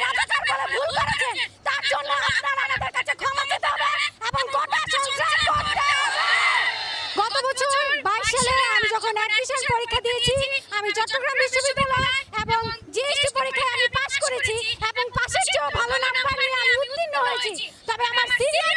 রাজাকার বলে ভুল করেছেন, তার জন্য আপনারা আমাদের কাছে ক্ষমা চেতে হবে এবং গোটা সংসার করতে হবে। গত বছর 22 সালে আমি যখন অ্যাডমিশন পরীক্ষা দিয়েছি, আমি চট্টগ্রাম বিশ্ববিদ্যালয় এবং জিএসটি পরীক্ষায় আমি পাস করেছি এবং পাশের চেয়েও ভালো নাম্বার নিয়ে আমি উত্তীর্ণ হয়েছি। তবে আমার সিনিয়র